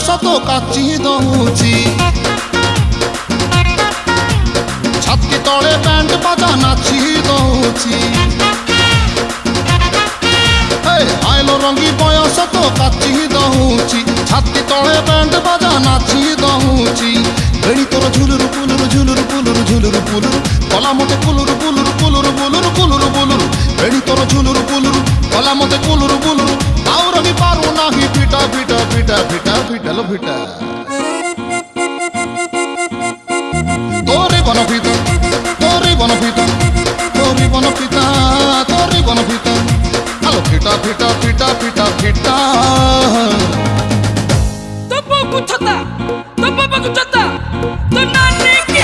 ତ କାଚି ଦଉଛି ଛାତି ତଳେ ବ୍ୟାଣ୍ଡ ବାଜା ନାଚି ଦଉଛି ଆଇଲ ରଙ୍ଗୀ ବୟସ ତ କାଚି ଦଉଛି ଛାତି ତଳେ ବ୍ୟାଣ୍ଡ ବାଜା ନାଚି ଦଉଛି ବେଣୀ ତୋର ଝୁଲୁରୁ ପୁଲୁରୁ ଝୁଲୁରୁ ପୁଲୁରୁ ଝୁଲୁରୁ ପୁଲୁରୁ କଲା ମତେ କୁଲୁରୁ କୁଲୁରୁ କୁଲୁରୁ ବୁଲୁରୁ କୁଲୁରୁ ବୁଲୁରୁ ବେଣୀ ତୋର ଝୁଲୁରୁ ପୁଲୁରୁ କଲା ମତେ କୁଲୁରୁ ବୁଲୁରୁ ଆଉ ରହି ପାରୁ ନାହିଁ ଫିଟା ଫିଟା ଫିଟା ଫିଟା ଫିଟାଲ ଫିଟା তোরে বনপিতা তোরে বনপিতা তোরে বনপিতা তোরে বনপিতা আলো ফিটা ফিটা ফিটা ফিটা ফিটা তো বাবু ছতা তো বাবু ছতা তো নানি কি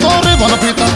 তোরে বনপিতা